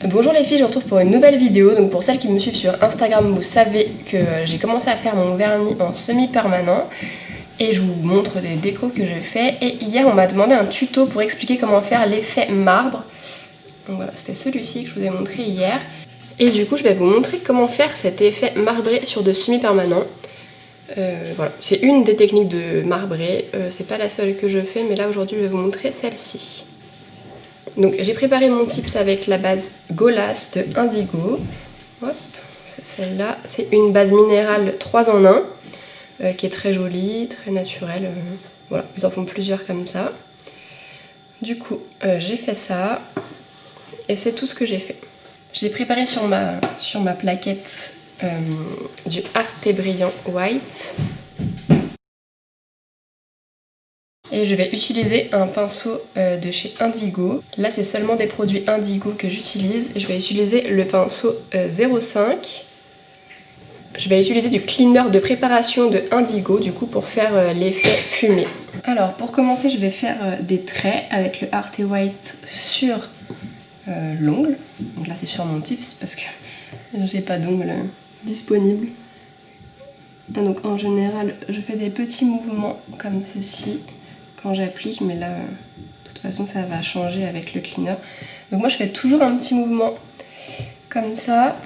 Bonjour les filles, je vous retrouve pour une nouvelle vidéo. Donc pour celles qui me suivent sur Instagram, vous savez que j'ai commencé à faire mon vernis en semi-permanent et je vous montre des décos que je fais. Et hier on m'a demandé un tuto pour expliquer comment faire l'effet marbre. Donc voilà, c'était celui-ci que je vous ai montré hier. Et du coup je vais vous montrer comment faire cet effet marbré sur de semi-permanents. Voilà, c'est une des techniques de marbré, c'est pas la seule que je fais, mais là aujourd'hui je vais vous montrer celle-ci. Donc j'ai préparé mon tips avec la base Golas de Indigo. Hop, c'est celle-là. C'est une base minérale 3 en 1 qui est très jolie, très naturelle. Voilà, ils en font plusieurs comme ça. Du coup, j'ai fait ça et c'est tout ce que j'ai fait. J'ai préparé sur ma plaquette du Arte Brillant White. Et je vais utiliser un pinceau de chez Indigo. Là, c'est seulement des produits Indigo que j'utilise. Je vais utiliser le pinceau 05. Je vais utiliser du cleaner de préparation de Indigo, du coup, pour faire l'effet fumé. Alors, pour commencer, je vais faire des traits avec le Arte White sur l'ongle. Donc là, c'est sur mon tips parce que j'ai pas d'ongle disponible. Donc, en général, je fais des petits mouvements comme ceci quand j'applique, mais là, de toute façon, ça va changer avec le cleaner. Donc moi, je fais toujours un petit mouvement comme ça.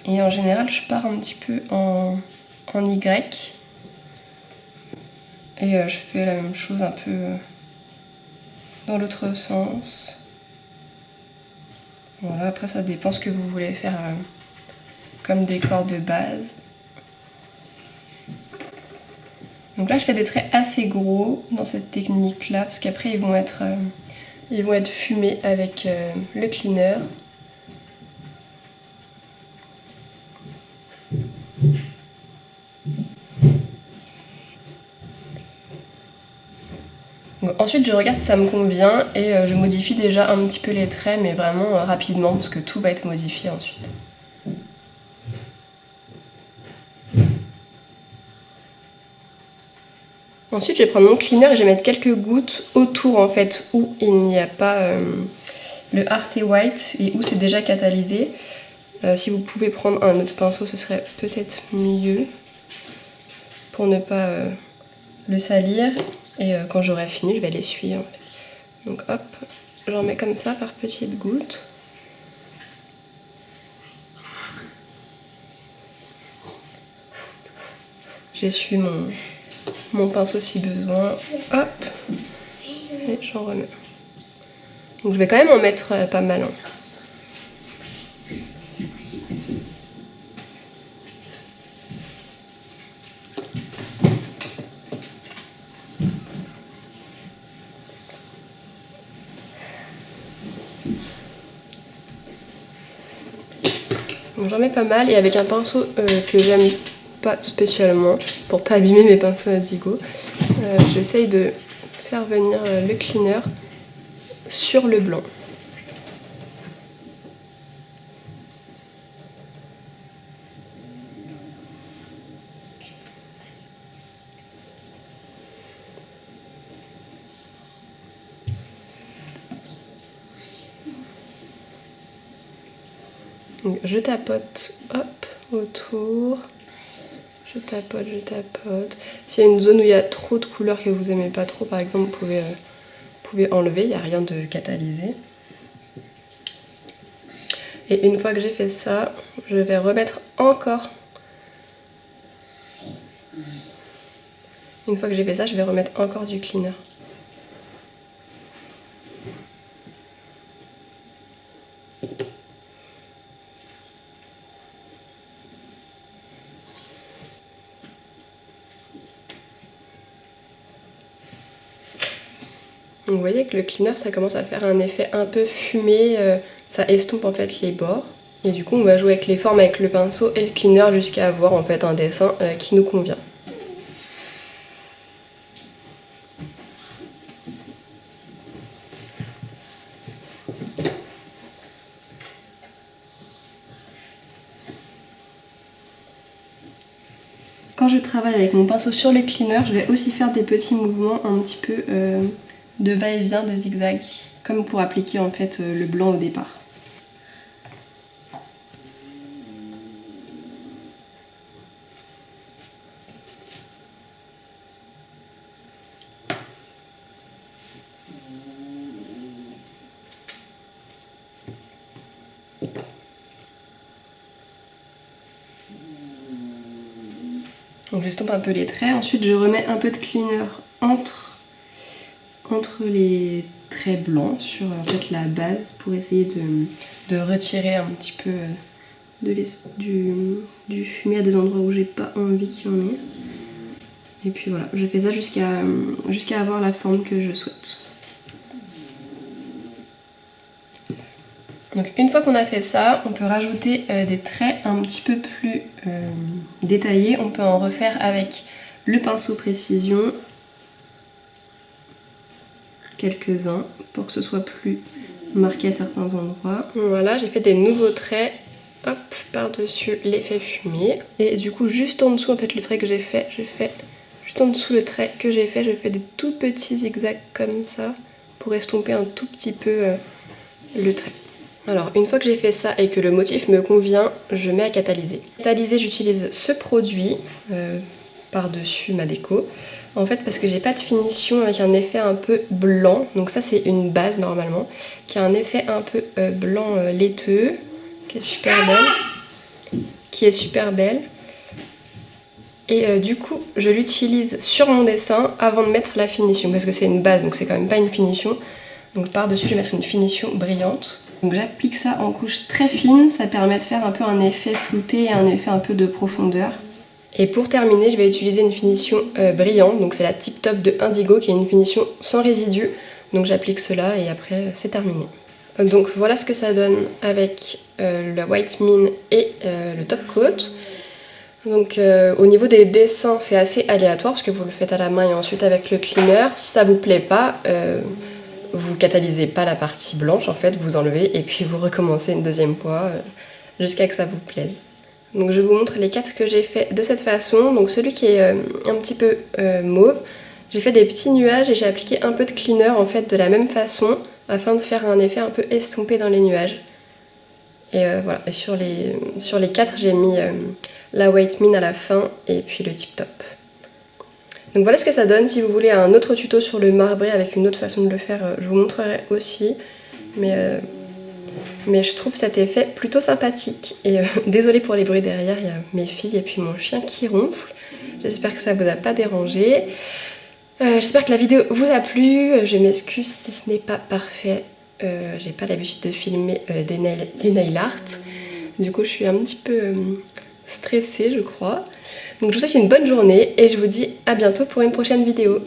Et en général, je pars un petit peu en Y. Et je fais la même chose un peu dans l'autre sens. Voilà, après, ça dépend ce que vous voulez faire comme décor de base. Donc là je fais des traits assez gros dans cette technique là parce qu'après ils vont être fumés avec le cleaner. Donc, ensuite je regarde si ça me convient et je modifie déjà un petit peu les traits, mais vraiment rapidement parce que tout va être modifié ensuite. Ensuite je vais prendre mon cleaner et je vais mettre quelques gouttes autour en fait où il n'y a pas le Arte White et où c'est déjà catalysé. Si vous pouvez prendre un autre pinceau, ce serait peut-être mieux pour ne pas le salir. Et quand j'aurai fini, je vais l'essuyer en fait. Donc hop, j'en mets comme ça par petites gouttes. J'essuie mon pinceau si besoin. Hop, et j'en remets. Donc je vais quand même en mettre pas mal. Hein. J'en mets pas mal et avec un pinceau que j'aime pas spécialement pour pas abîmer mes pinceaux Indigo, j'essaye de faire venir le cleaner sur le blanc. Donc je tapote, hop, autour, je tapote. S'il y a une zone où il y a trop de couleurs que vous aimez pas trop, par exemple, vous pouvez enlever, il n'y a rien de catalysé. Et une fois que j'ai fait ça, je vais remettre encore. Une fois que j'ai fait ça, je vais remettre encore du cleaner. Donc vous voyez que le cleaner ça commence à faire un effet un peu fumé, ça estompe en fait les bords. Et du coup on va jouer avec les formes avec le pinceau et le cleaner jusqu'à avoir en fait un dessin qui nous convient. Quand je travaille avec mon pinceau sur les cleaners, je vais aussi faire des petits mouvements un petit peu de va-et-vient, de zigzag, comme pour appliquer en fait le blanc au départ. Donc j'estompe un peu les traits. Ensuite je remets un peu de cleaner entre les traits blancs sur en fait la base pour essayer de retirer un petit peu du fumier à des endroits où j'ai pas envie qu'il y en ait. Et puis voilà, je fais ça jusqu'à avoir la forme que je souhaite. Donc une fois qu'on a fait ça, on peut rajouter des traits un petit peu plus détaillés. On peut en refaire avec le pinceau précision, quelques-uns, pour que ce soit plus marqué à certains endroits. Voilà, j'ai fait des nouveaux traits, hop, par-dessus l'effet fumier. Et du coup, juste en dessous, en fait, le trait que j'ai fait, juste en dessous le trait que j'ai fait, je fais des tout petits zigzags comme ça, pour estomper un tout petit peu le trait. Alors une fois que j'ai fait ça et que le motif me convient, je mets à catalyser. Catalyser, j'utilise ce produit par-dessus ma déco. En fait parce que j'ai pas de finition avec un effet un peu blanc. Donc ça c'est une base normalement, qui a un effet un peu blanc laiteux, qui est super belle. Et du coup je l'utilise sur mon dessin avant de mettre la finition, parce que c'est une base donc c'est quand même pas une finition. Donc par-dessus je vais mettre une finition brillante. Donc j'applique ça en couche très fine, ça permet de faire un peu un effet flouté et un effet un peu de profondeur. Et pour terminer, je vais utiliser une finition brillante, donc c'est la Tip Top de Indigo qui est une finition sans résidus. Donc j'applique cela et après c'est terminé. Donc voilà ce que ça donne avec le White Mint et le Top Coat. Donc au niveau des dessins c'est assez aléatoire parce que vous le faites à la main et ensuite avec le cleaner. Si ça vous plaît pas, vous catalysez pas la partie blanche en fait, vous enlevez et puis vous recommencez une deuxième fois jusqu'à que ça vous plaise. Donc je vous montre les 4 que j'ai fait de cette façon. Donc celui qui est un petit peu mauve, j'ai fait des petits nuages et j'ai appliqué un peu de cleaner en fait de la même façon afin de faire un effet un peu estompé dans les nuages. Et voilà, et sur les 4 j'ai mis la White Mint à la fin et puis le Tip Top. Donc voilà ce que ça donne. Si vous voulez un autre tuto sur le marbré avec une autre façon de le faire, je vous montrerai aussi. Mais je trouve cet effet plutôt sympathique. Et désolée pour les bruits derrière, il y a mes filles et puis mon chien qui ronfle. J'espère que ça vous a pas dérangé. J'espère que la vidéo vous a plu. Je m'excuse si ce n'est pas parfait. J'ai pas l'habitude de filmer des nail art. Du coup je suis un petit peu stressée je crois. Donc je vous souhaite une bonne journée et je vous dis à bientôt pour une prochaine vidéo.